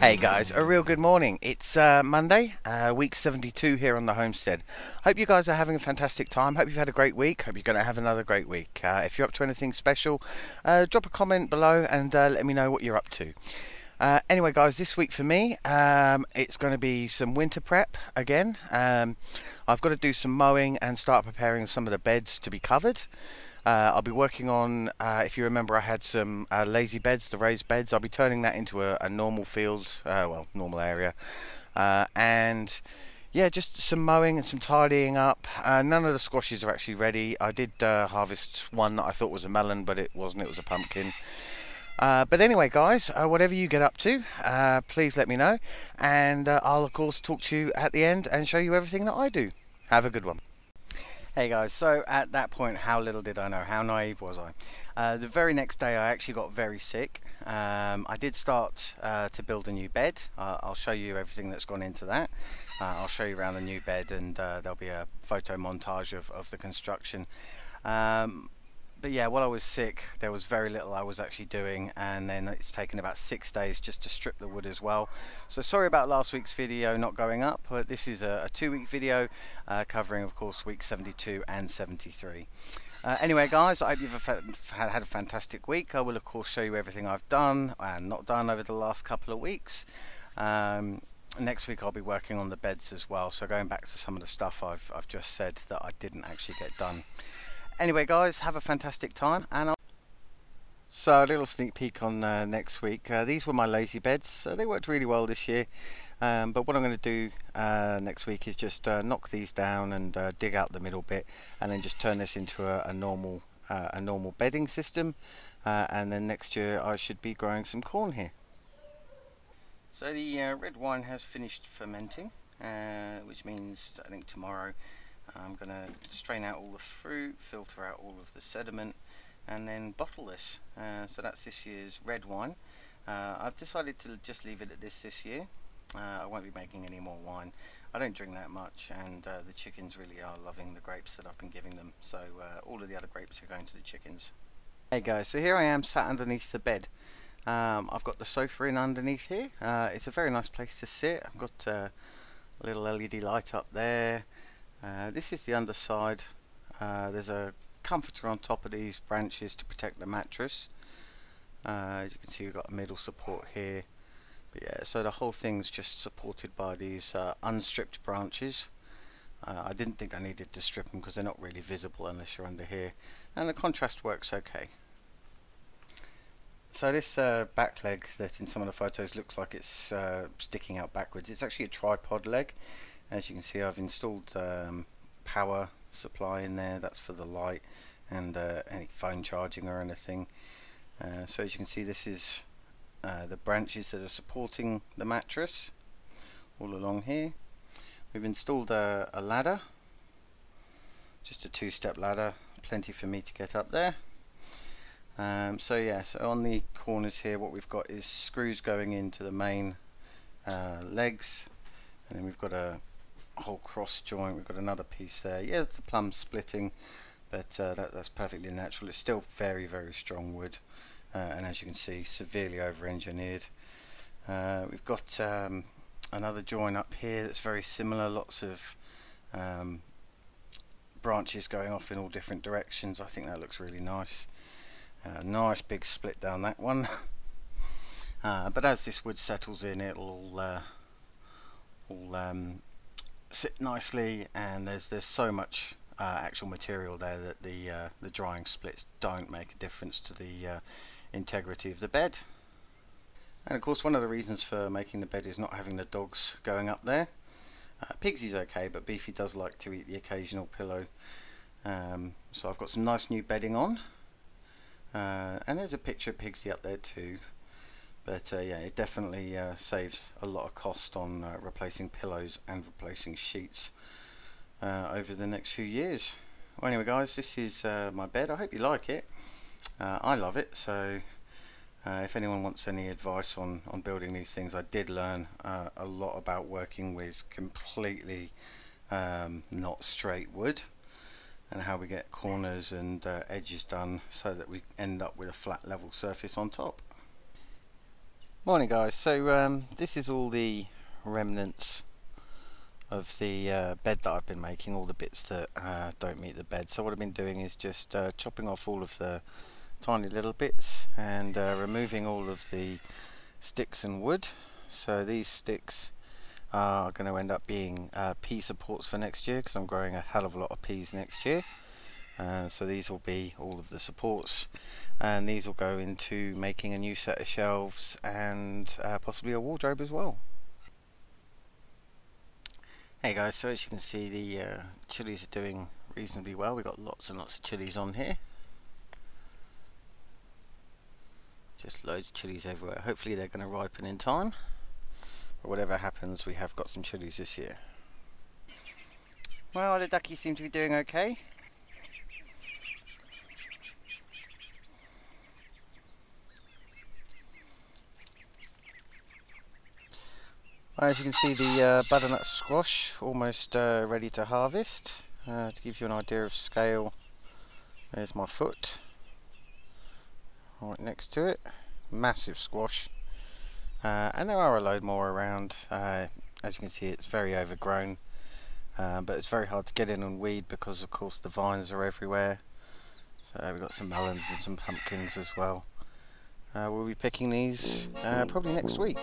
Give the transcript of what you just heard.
Hey guys, a real good morning. It's Monday, week 72 here on the Homestead. Hope you guys are having a fantastic time. Hope you've had a great week. Hope you're going to have another great week. If you're up to anything special, drop a comment below and let me know what you're up to. Anyway guys, this week for me, it's going to be some winter prep again. I've got to do some mowing and start preparing some of the beds to be covered. I'll be working on, if you remember, I had some lazy beds, the raised beds. I'll be turning that into a normal field, normal area. And yeah, just some mowing and some tidying up. None of the squashes are actually ready. I did harvest one that I thought was a melon, but it wasn't, it was a pumpkin. But anyway guys, whatever you get up to, please let me know. And I'll of course talk to you at the end and show you everything that I do. Have a good one. Hey guys, so at that point, how little did I know, how naive was I? The very next day I actually got very sick. I did start to build a new bed. I'll show you everything that's gone into that. I'll show you around the new bed, and there'll be a photo montage of the construction. But yeah, while I was sick, there was very little I was actually doing, and then it's taken about 6 days just to strip the wood as well. So sorry about last week's video not going up, but this is a 2-week video covering, of course, week 72 and 73. Anyway guys, I hope you've had a fantastic week. I will of course show you everything I've done and not done over the last couple of weeks. Next week I'll be working on the beds as well, so going back to some of the stuff I've just said that I didn't actually get done. Anyway guys, have a fantastic time, and so a little sneak peek on next week. These were my lazy beds. They worked really well this year, but what I'm going to do next week is just knock these down and dig out the middle bit, and then just turn this into a normal bedding system, and then next year I should be growing some corn here. So the red wine has finished fermenting, which means I think tomorrow I'm going to strain out all the fruit, filter out all of the sediment, and then bottle this. So that's this year's red wine. I've decided to just leave it at this year. I won't be making any more wine. I don't drink that much, and the chickens really are loving the grapes that I've been giving them. So all of the other grapes are going to the chickens. Hey guys, so here I am sat underneath the bed. I've got the sofa in underneath here. It's a very nice place to sit. I've got a little LED light up there. This is the underside. There's a comforter on top of these branches to protect the mattress. As you can see, we've got a middle support here. But yeah, so the whole thing's just supported by these unstripped branches. I didn't think I needed to strip them because they're not really visible unless you're under here, and the contrast works okay. So this back leg that in some of the photos looks like it's sticking out backwards, it's actually a tripod leg. As you can see, I've installed power supply in there. That's for the light and any phone charging or anything. So as you can see, this is the branches that are supporting the mattress all along here. We've installed a ladder, just a 2-step ladder, plenty for me to get up there. So yeah, so on the corners here what we've got is screws going into the main legs, and then we've got a whole cross joint. We've got another piece there. Yeah, the plumb splitting, but that's perfectly natural. It's still very, very strong wood, and as you can see, severely over-engineered. We've got another joint up here that's very similar. Lots of branches going off in all different directions. I think that looks really nice. Nice big split down that one. But as this wood settles in, it'll all sit nicely, and there's so much actual material there that the drying splits don't make a difference to the integrity of the bed. And of course, one of the reasons for making the bed is not having the dogs going up there. Pigsy's okay, but Beefy does like to eat the occasional pillow. So I've got some nice new bedding on, and there's a picture of Pigsy up there too. But yeah, it definitely saves a lot of cost on replacing pillows and replacing sheets over the next few years. Well, anyway guys, this is my bed. I hope you like it. I love it. So if anyone wants any advice on building these things, I did learn a lot about working with completely not straight wood, and how we get corners and edges done so that we end up with a flat level surface on top. Morning guys, so this is all the remnants of the bed that I've been making, all the bits that don't meet the bed. So what I've been doing is just chopping off all of the tiny little bits and removing all of the sticks and wood. So these sticks are going to end up being pea supports for next year, because I'm growing a hell of a lot of peas next year. So these will be all of the supports, and these will go into making a new set of shelves and possibly a wardrobe as well. Hey guys, so as you can see, the chilies are doing reasonably well. We've got lots and lots of chilies on here. Just loads of chilies everywhere. Hopefully they're going to ripen in time. But whatever happens, we have got some chilies this year. Well, the duckies seem to be doing okay. As you can see, the butternut squash almost ready to harvest. To give you an idea of scale, there's my foot right next to it. Massive squash, and there are a load more around. As you can see, it's very overgrown, but it's very hard to get in and weed because of course the vines are everywhere. So we've got some melons and some pumpkins as well. We'll be picking these probably next week.